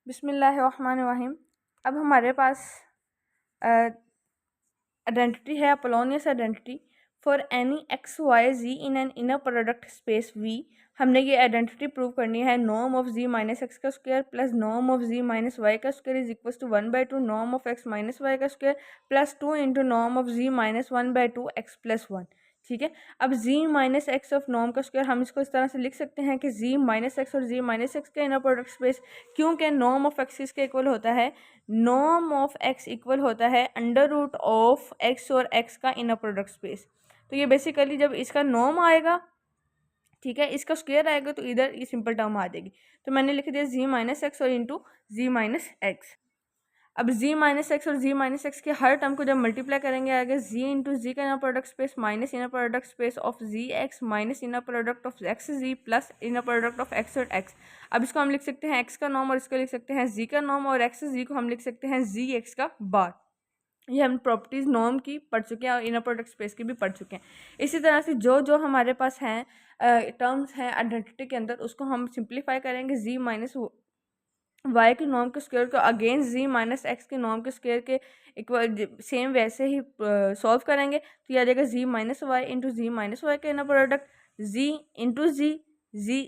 बिस्मिल्लाहिर्रहमानिर्रहीम। अब हमारे पास आइडेंटिटी है Apollonius identity for any x y z in an inner product space v. हमने ये आइडेंटिटी प्रूव करनी है norm of z minus x का square plus norm of z minus y का square is equal to 1/2 norm of x minus y का square plus 2 into norm of z minus 1/2 x plus 1। ठीक है, अब z minus x of norm का square हम इसको इस तरह से लिख सकते हैं कि z माइनस एक्स और z माइनस एक्स का इनर प्रोडक्ट स्पेस, क्योंकि नॉर्म ऑफ एक्स इसके इक्वल होता है, नॉर्म ऑफ एक्स इक्वल होता है अंडर रूट ऑफ एक्स और एक्स का इनर प्रोडक्ट स्पेस। तो ये बेसिकली जब इसका नॉर्म आएगा, ठीक है, इसका स्क्वायर आएगा तो इधर ये सिंपल टर्म आ जाएगी। तो मैंने लिख दिया z माइनस एक्स और इंटू जी माइनस एक्स। अब z माइनस एक्स और z माइनस एक्स के हर टर्म को जब मल्टीप्लाई करेंगे आएगा z इंटू जी का inner product space minus inner product space of z x minus inner product of x z plus inner product of x और x. अब इसको हम लिख सकते हैं x का नॉर्म और इसको लिख सकते हैं z का नॉर्म, और एक्स जी को हम लिख सकते हैं जी एक्स का बार। ये हम प्रॉपर्टीज़ नॉर्म की पढ़ चुके हैं और इनर प्रोडक्ट स्पेस की भी पढ़ चुके हैं। इसी तरह से जो जो हमारे पास हैं टर्म्स हैं आइडेंटिटी के अंदर, उसको हम सिंप्लीफाई करेंगे z माइनस वाई के नॉर्म के स्क्वायर को अगेंस्ट जी माइनस एक्स के नॉर्म के स्क्वायर के इक्वल सेम वैसे ही सॉल्व करेंगे। तो ये आ जाएगा z minus y into z minus y का inner product, z into z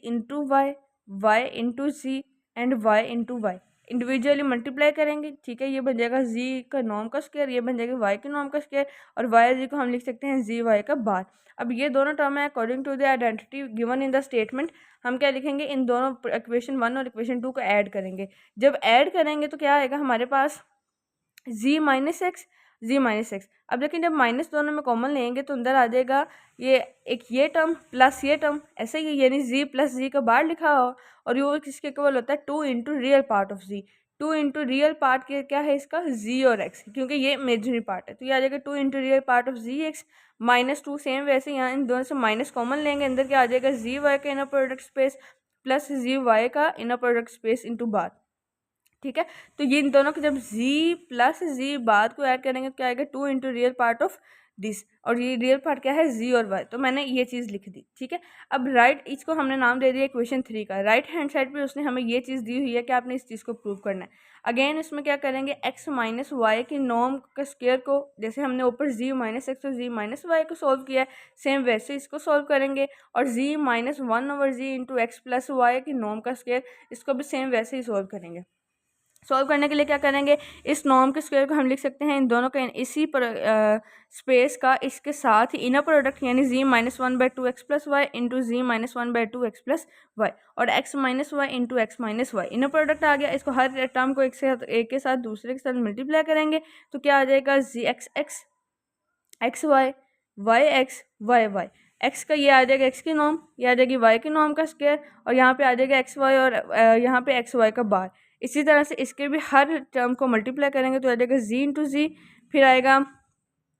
into y into z and y into y individually multiply करेंगे। ठीक है, ये बन जाएगा जी का नॉर्म का स्क्वायर, ये बन जाएगा वाई के नॉर्म का स्क्वायर, और वाई जी को हम लिख सकते हैं जी वाई का बार। अब ये दोनों टर्म है according to the identity given in the statement. हम क्या लिखेंगे, इन दोनों इक्वेशन 1 और इक्वेशन 2 को ऐड करेंगे। जब ऐड करेंगे तो क्या आएगा हमारे पास z माइनस एक्स जी माइनस एक्स। अब लेकिन जब माइनस दोनों में कॉमन लेंगे तो अंदर आ जाएगा ये टर्म प्लस ये टर्म, ऐसे ही यानी z प्लस जी का बार लिखा हो, और ये किसके इक्वल होता है 2 into real part of z। 2 into real part के क्या है इसका z और x, क्योंकि ये इमेजिनरी पार्ट है। तो ये आ जाएगा 2 into real part of z x minus 2। Same वैसे यहाँ इन दोनों से माइनस कॉमन लेंगे, अंदर क्या आ जाएगा जी वाई का इनर प्रोडक्ट स्पेस प्लस जी वाई का इनर प्रोडक्ट स्पेस इंटू बार। ठीक है, तो ये इन दोनों के जब z प्लस जी बाद को ऐड करेंगे तो क्या आएगा 2 into real part of this, और ये रियल पार्ट क्या है z और y। तो मैंने ये चीज़ लिख दी। ठीक है, अब राइट इसको हमने नाम दे दिया इक्वेशन 3 का। राइट हैंड साइड पे उसने हमें ये चीज़ दी हुई है कि आपने इस चीज़ को प्रूव करना है। अगेन इसमें क्या करेंगे, x माइनस वाई की नॉर्म का स्क्वायर को, जैसे हमने ऊपर z माइनस एक्स और z माइनस वाई को सॉल्व किया है, सेम वैसे इसको सॉल्व करेंगे, और z minus 1/z into x plus y की नॉर्म का स्क्वायर, इसको भी सेम वैसे ही सॉल्व करेंगे। सॉल्व करने के लिए क्या करेंगे, इस नॉर्म के स्क्वायर को हम लिख सकते हैं इन दोनों के इसी पर स्पेस का इसके साथ ही इनर प्रोडक्ट, यानी z minus 1/2 x plus y into z minus 1/2 x plus y, और x minus y into x minus y inner product आ गया। इसको हर टर्म को एक के साथ दूसरे के साथ मल्टीप्लाई करेंगे तो क्या आ जाएगा z x x x y x y x का ये आ जाएगा एक्स की नॉर्म, ये आ जाएगी वाई की नॉर्म का स्क्वायर, और यहाँ पे आ जाएगा एक्स वाई और यहाँ पे एक्स वाई का बार। इसी तरह से इसके भी हर टर्म को मल्टीप्लाई करेंगे तो आ जाएगा जी इंटू जी, फिर आएगा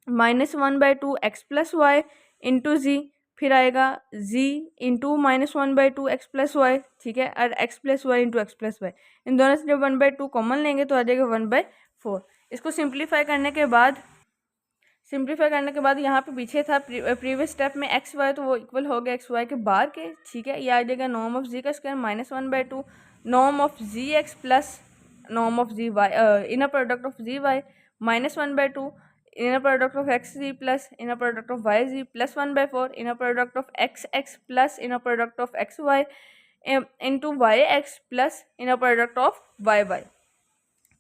minus 1/2 x plus y into z, फिर आएगा z into minus 1/2 x plus y. ठीक है, और x plus y into x plus y, इन दोनों से जब 1/2 कॉमन लेंगे तो आ जाएगा 1/4। इसको सिंप्लीफाई करने के बाद यहाँ पे पीछे था प्रीवियस स्टेप में एक्स वाई, तो वो इक्वल हो गया एक्स वाई के बार के। ठीक है, ये आ जाएगा नॉर्म ऑफ जी का square minus 1/2 norm of z x plus norm of z y inner product of z y minus 1/2 inner product of x z plus inner product of y z plus 1/4 inner product of x x plus inner product of x y into y x plus inner product of y y.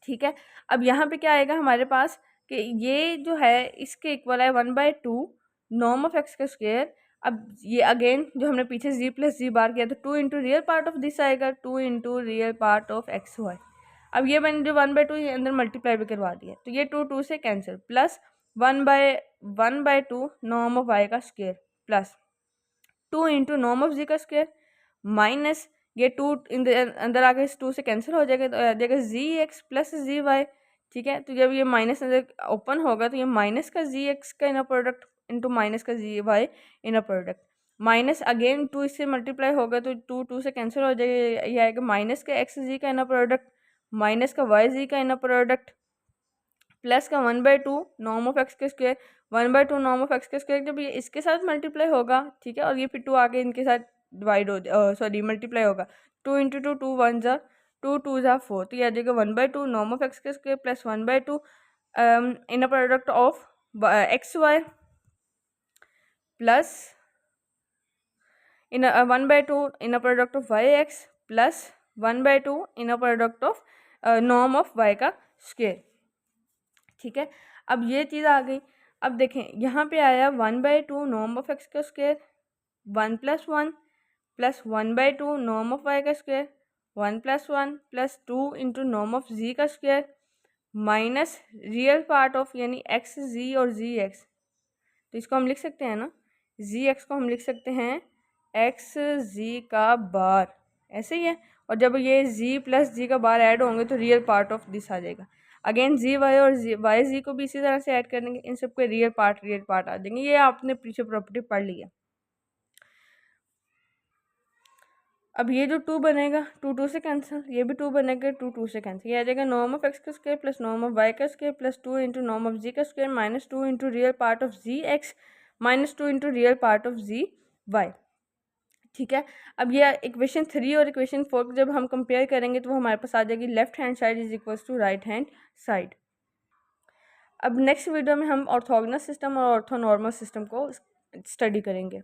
ठीक है, अब यहाँ पे क्या आएगा हमारे पास कि ये जो है इसके इक्वल है 1/2 नॉर्म ऑफ एक्स का स्क्वायर। अब ये अगेन जो हमने पीछे जी प्लस जी बार किया तो 2 into real part of this आएगा 2 into real part of x y. अब ये मैंने जो 1/2 ये अंदर मल्टीप्लाई भी करवा दिया, तो ये 2 से cancel, plus 1/2 norm of y का square plus 2 into norm of z का स्क्वायर माइनस ये 2 अंदर आके इस 2 से कैंसिल हो जाएगा तो आ जाएगा जी एक्स प्लस जी वाई। ठीक है, तो जब ये माइनस अंदर ओपन होगा तो ये माइनस का जी एक्स का इनर प्रोडक्ट इंटू माइनस का z y inner product, minus again 2 इससे मल्टीप्लाई होगा तो 2 से कैंसिल हो जाएगा, ये आएगा माइनस का एक्स जी का इनर प्रोडक्ट माइनस का वाई जी का इनर प्रोडक्ट प्लस का 1/2 नॉर्म ऑफ एक्स के स्क्वायर 1/2 नॉर्म ऑफ एक्स के स्क्वायर, जब ये इसके साथ मल्टीप्लाई होगा, ठीक है, और ये फिर 2 आगे इनके साथ डिवाइड हो सॉरी मल्टीप्लाई होगा, 2 इंटू 2 2 1 ज़ा 2 2 ज़ा 4, तो ये आ जाएगा 1/2 नॉर्म ऑफ एक्स का square plus 1/2 inner product of x y plus in 1/2 inner product of yx plus 1/2 inner product of norm of y का स्क्वायर। ठीक है, अब ये चीज़ आ गई। अब देखें यहाँ पे आया 1/2 नॉर्म ऑफ एक्स का square 1 + 1 plus 1/2 norm of y का square 1 + 1 plus 2 into norm of z का square minus real part of यानी एक्स जी और जी एक्स, तो इसको हम लिख सकते हैं ना, जी एक्स को हम लिख सकते हैं एक्स जी का बार, ऐसे ही है। और जब ये जी प्लस जी का बार ऐड होंगे तो रियल पार्ट ऑफ दिस आ जाएगा। अगेन जी वाई और जी वाई जी को भी इसी तरह से ऐड करेंगे, इन सबके रियल पार्ट आ जाएंगे। ये आपने पीछे प्रॉपर्टी पढ़ लिया। अब ये जो 2 बनेगा 2 2 से कैंसिल, ये भी 2 बनेगा 2 2 से कैंसिल, ये आ जाएगा नॉर्म ऑफ एक्स का square plus norm of y का square plus 2 into norm of z का square minus 2 into real part of z x minus 2 into real part of z y. ठीक है, अब ये इक्वेशन 3 और इक्वेशन 4 जब हम कंपेयर करेंगे तो वो हमारे पास आ जाएगी left hand side is equals to right hand side. अब नेक्स्ट वीडियो में हम ऑर्थोगोनल सिस्टम और ऑर्थोनॉर्मल सिस्टम को स्टडी करेंगे।